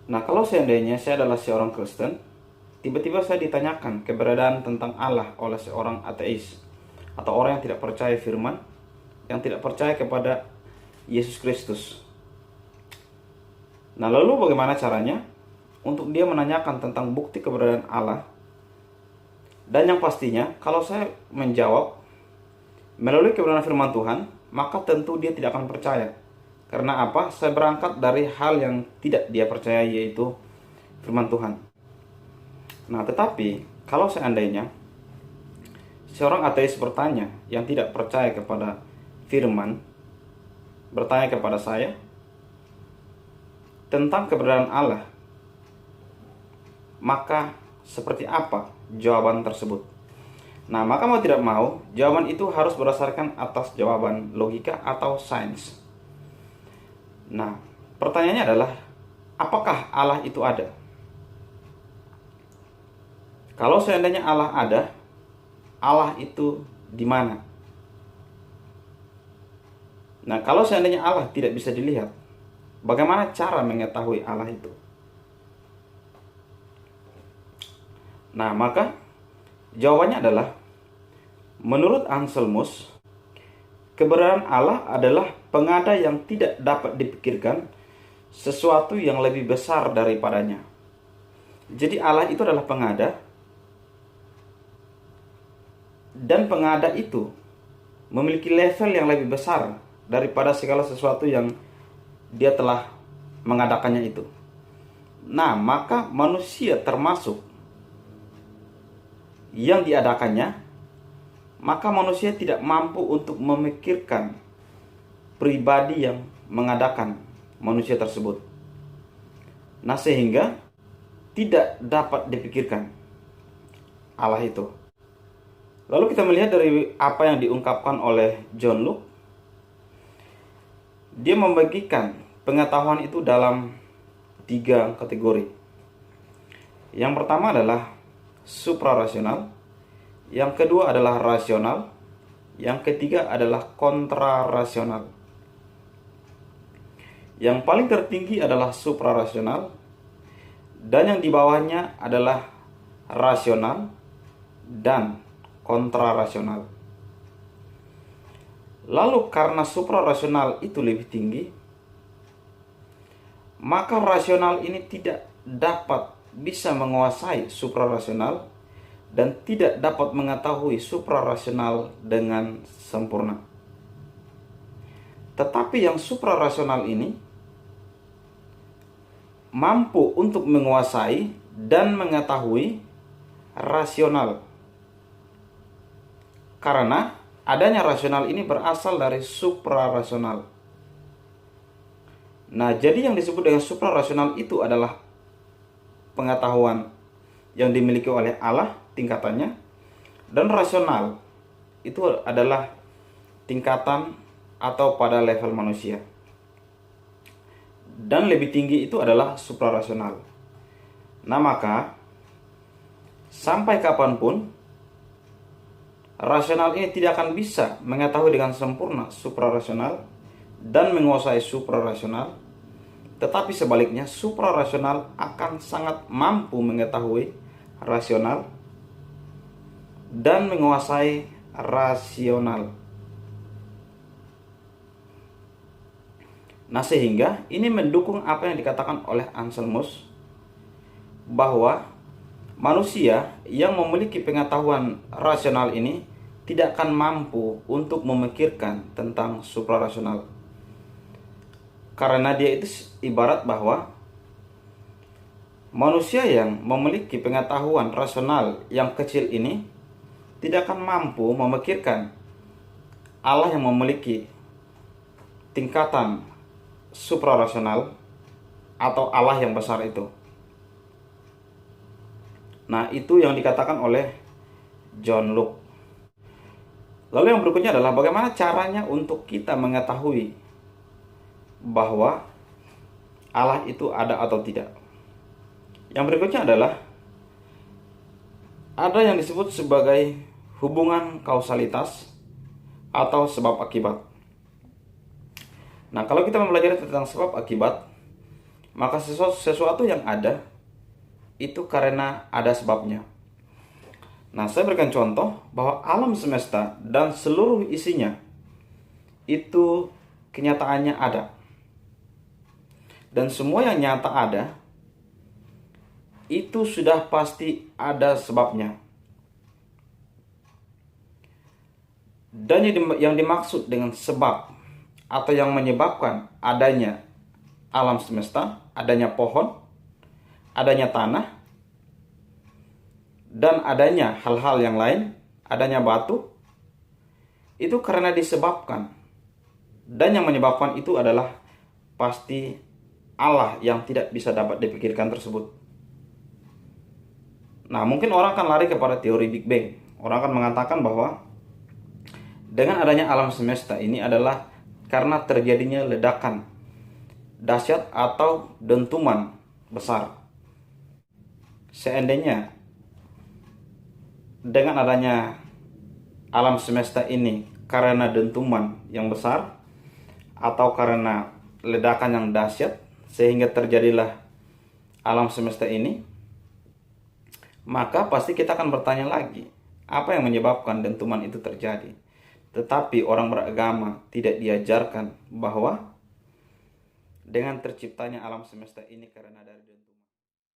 Nah, kalau seandainya saya adalah seorang Kristen, tiba-tiba saya ditanyakan keberadaan tentang Allah oleh seorang ateis atau orang yang tidak percaya firman, yang tidak percaya kepada Yesus Kristus. Nah, lalu bagaimana caranya untuk dia menanyakan tentang bukti keberadaan Allah? Dan yang pastinya, kalau saya menjawab melalui kebenaran firman Tuhan, maka tentu dia tidak akan percaya. Karena apa? Saya berangkat dari hal yang tidak dia percaya, yaitu firman Tuhan. Nah, tetapi kalau seandainya seorang ateis bertanya yang tidak percaya kepada firman, bertanya kepada saya tentang keberadaan Allah, maka seperti apa jawaban tersebut? Nah, maka mau tidak mau, jawaban itu harus berdasarkan atas jawaban logika atau sains. Nah, pertanyaannya adalah, apakah Allah itu ada? Kalau seandainya Allah ada, Allah itu di mana? Nah, kalau seandainya Allah tidak bisa dilihat, bagaimana cara mengetahui Allah itu? Nah, maka jawabannya adalah, menurut Anselmus, keberadaan Allah adalah pengada yang tidak dapat dipikirkan sesuatu yang lebih besar daripadanya. Jadi Allah itu adalah pengada, dan pengada itu memiliki level yang lebih besar daripada segala sesuatu yang dia telah mengadakannya itu. Nah, maka manusia termasuk yang diadakannya, maka manusia tidak mampu untuk memikirkan pribadi yang mengadakan manusia tersebut. Nah, sehingga tidak dapat dipikirkan Allah itu. Lalu kita melihat dari apa yang diungkapkan oleh John Locke. Dia membagikan pengetahuan itu dalam 3 kategori. Yang pertama adalah suprarasional, yang kedua adalah rasional, yang ketiga adalah kontrarasional. Yang paling tertinggi adalah suprarasional, dan yang di bawahnya adalah rasional dan kontrarasional. Lalu karena suprarasional itu lebih tinggi, maka rasional ini tidak dapat bisa menguasai suprarasional dan tidak dapat mengetahui suprarasional dengan sempurna. Tetapi yang suprarasional ini mampu untuk menguasai dan mengetahui rasional. Karena adanya rasional ini berasal dari suprarasional. Nah, jadi yang disebut dengan suprarasional itu adalah pengetahuan yang dimiliki oleh Allah tingkatannya, dan rasional itu adalah tingkatan atau pada level manusia. Dan lebih tinggi itu adalah suprarasional. Nah, maka sampai kapanpun rasional ini tidak akan bisa mengetahui dengan sempurna suprarasional dan menguasai suprarasional, tetapi sebaliknya suprarasional akan sangat mampu mengetahui rasional dan menguasai rasional. Nah, sehingga ini mendukung apa yang dikatakan oleh Anselmus, bahwa manusia yang memiliki pengetahuan rasional ini tidak akan mampu untuk memikirkan tentang suprarasional. Karena dia itu ibarat bahwa manusia yang memiliki pengetahuan rasional yang kecil ini tidak akan mampu memikirkan Allah yang memiliki tingkatan suprarasional atau Allah yang besar itu. Nah, itu yang dikatakan oleh John Locke. Lalu yang berikutnya adalah bagaimana caranya untuk kita mengetahui bahwa Allah itu ada atau tidak. Yang berikutnya adalah ada yang disebut sebagai hubungan kausalitas atau sebab akibat. Nah, kalau kita mempelajari tentang sebab akibat, maka sesuatu yang ada itu karena ada sebabnya. Nah, saya berikan contoh bahwa alam semesta dan seluruh isinya itu kenyataannya ada. Dan semua yang nyata ada itu sudah pasti ada sebabnya. Dan yang dimaksud dengan sebab atau yang menyebabkan adanya alam semesta, adanya pohon, adanya tanah, dan adanya hal-hal yang lain, adanya batu, itu karena disebabkan. Dan yang menyebabkan itu adalah pasti Allah yang tidak bisa dapat dipikirkan tersebut. Nah, mungkin orang akan lari kepada teori Big Bang. Orang akan mengatakan bahwa dengan adanya alam semesta ini adalah karena terjadinya ledakan dahsyat atau dentuman besar. Seandainya dengan adanya alam semesta ini karena dentuman yang besar atau karena ledakan yang dahsyat sehingga terjadilah alam semesta ini, maka pasti kita akan bertanya lagi, apa yang menyebabkan dentuman itu terjadi? Tetapi orang beragama tidak diajarkan bahwa dengan terciptanya alam semesta ini karena dari dentuman.